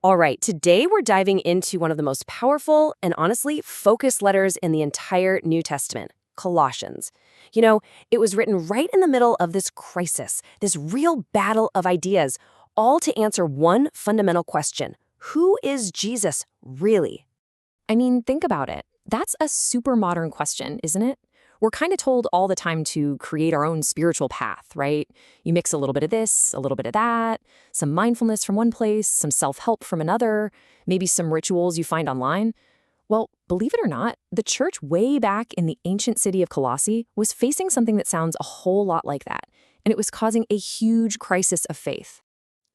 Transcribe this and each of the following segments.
All right, today we're diving into one of the most powerful and honestly focused letters in the entire New Testament, Colossians. It was written right in the middle of this crisis, this real battle of ideas, all to answer one fundamental question. Who is Jesus really? I mean, think about it. That's a super modern question, isn't it? We're kind of told all the time to create our own spiritual path, right? You mix a little bit of this, a little bit of that, some mindfulness from one place, some self-help from another, maybe some rituals you find online. Well, believe it or not, the church way back in the ancient city of Colossae was facing something that sounds a whole lot like that, and it was causing a huge crisis of faith.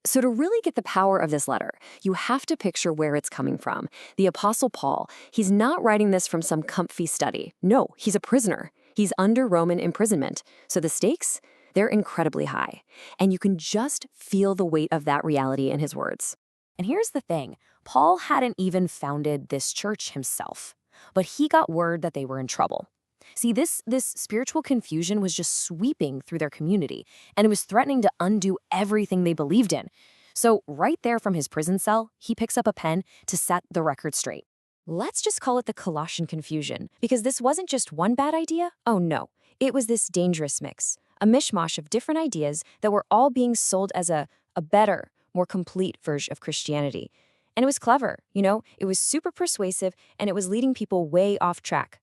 So to really get the power of this letter, you have to picture where it's coming from. The Apostle Paul, he's not writing this from some comfy study. No, he's a prisoner. He's under Roman imprisonment. So the stakes, they're incredibly high. And you can just feel the weight of that reality in his words. And here's the thing, Paul hadn't even founded this church himself, but he got word that they were in trouble. See, this spiritual confusion was just sweeping through their community, and it was threatening to undo everything they believed in. So right there from his prison cell, he picks up a pen to set the record straight. Let's just call it the Colossian confusion, because this wasn't just one bad idea. Oh no, it was this dangerous mix, a mishmash of different ideas that were all being sold as a better, more complete version of Christianity. And it was clever, it was super persuasive, and it was leading people way off track.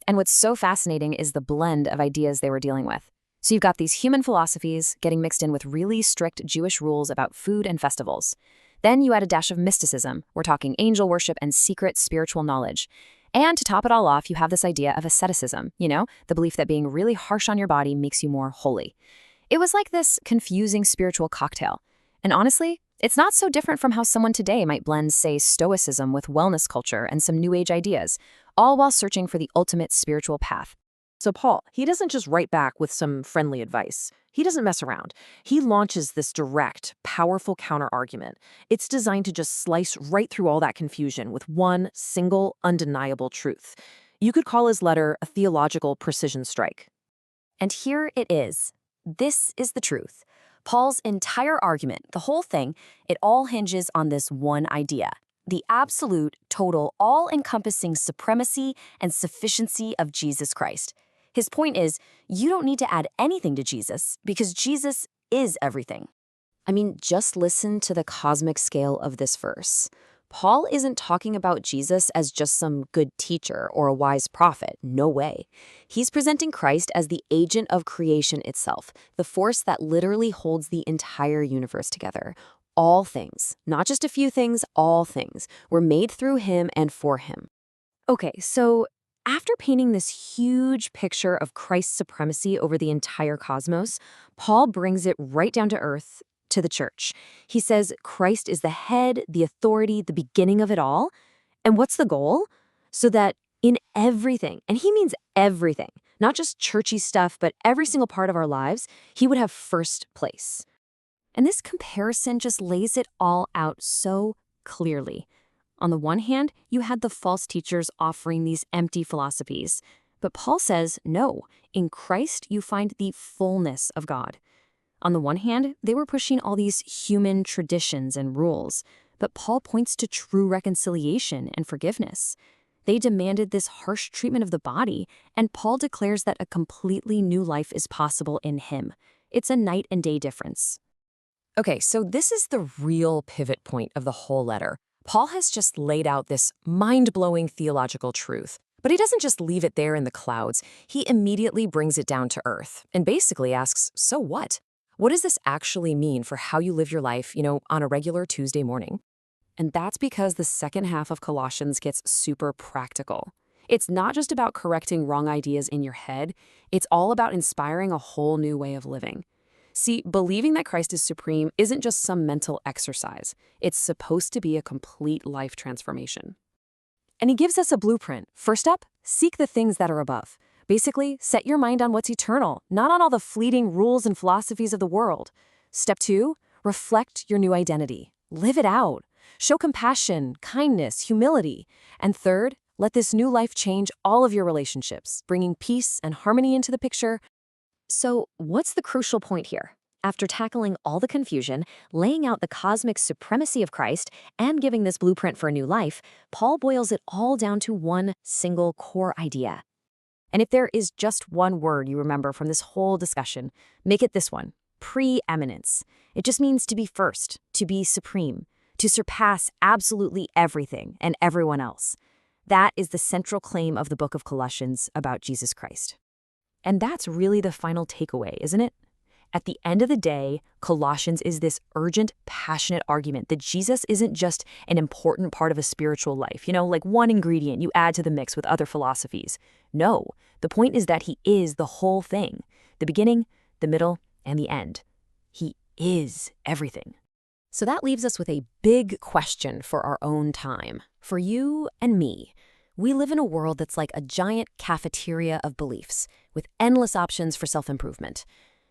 And what's so fascinating is the blend of ideas they were dealing with. So you've got these human philosophies getting mixed in with really strict Jewish rules about food and festivals. Then you add a dash of mysticism. We're talking angel worship and secret spiritual knowledge. And to top it all off, you have this idea of asceticism, the belief that being really harsh on your body makes you more holy. It was like this confusing spiritual cocktail. And honestly, it's not so different from how someone today might blend, say, stoicism with wellness culture and some new age ideas, all while searching for the ultimate spiritual path. So Paul, he doesn't just write back with some friendly advice. He doesn't mess around. He launches this direct, powerful counter-argument. It's designed to just slice right through all that confusion with one single, undeniable truth. You could call his letter a theological precision strike. And here it is. This is the truth. Paul's entire argument, the whole thing, it all hinges on this one idea. The absolute, total, all-encompassing supremacy and sufficiency of Jesus Christ. His point is, you don't need to add anything to Jesus because Jesus is everything. I mean, just listen to the cosmic scale of this verse. Paul isn't talking about Jesus as just some good teacher or a wise prophet. No way. He's presenting Christ as the agent of creation itself, the force that literally holds the entire universe together. All things, not just a few things, all things, were made through him and for him. Okay, so after painting this huge picture of Christ's supremacy over the entire cosmos, Paul brings it right down to earth, to the church. He says Christ is the head, the authority, the beginning of it all. And what's the goal? So that in everything, and he means everything, not just churchy stuff, but every single part of our lives, he would have first place. And this comparison just lays it all out so clearly. On the one hand, you had the false teachers offering these empty philosophies. But Paul says, no, in Christ you find the fullness of God. On the one hand, they were pushing all these human traditions and rules, but Paul points to true reconciliation and forgiveness. They demanded this harsh treatment of the body, and Paul declares that a completely new life is possible in him. It's a night and day difference. Okay, so this is the real pivot point of the whole letter. Paul has just laid out this mind-blowing theological truth, but he doesn't just leave it there in the clouds. He immediately brings it down to earth and basically asks, so what? What does this actually mean for how you live your life, on a regular Tuesday morning? And that's because the second half of Colossians gets super practical. It's not just about correcting wrong ideas in your head. It's all about inspiring a whole new way of living. See, believing that Christ is supreme isn't just some mental exercise. It's supposed to be a complete life transformation. And he gives us a blueprint. First up, seek the things that are above. Basically, set your mind on what's eternal, not on all the fleeting rules and philosophies of the world. Step 2, reflect your new identity. Live it out. Show compassion, kindness, humility. And third, let this new life change all of your relationships, bringing peace and harmony into the picture. So what's the crucial point here? After tackling all the confusion, laying out the cosmic supremacy of Christ, and giving this blueprint for a new life, Paul boils it all down to one single core idea. And if there is just one word you remember from this whole discussion, make it this one: preeminence. It just means to be first, to be supreme, to surpass absolutely everything and everyone else. That is the central claim of the book of Colossians about Jesus Christ. And that's really the final takeaway, isn't it? At the end of the day, Colossians is this urgent, passionate argument that Jesus isn't just an important part of a spiritual life, like one ingredient you add to the mix with other philosophies. No, the point is that he is the whole thing, the beginning, the middle, and the end. He is everything. So that leaves us with a big question for our own time, for you and me. We live in a world that's like a giant cafeteria of beliefs, with endless options for self-improvement.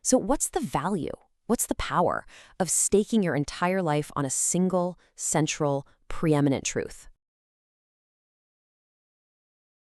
So what's the value? What's the power of staking your entire life on a single, central, preeminent truth?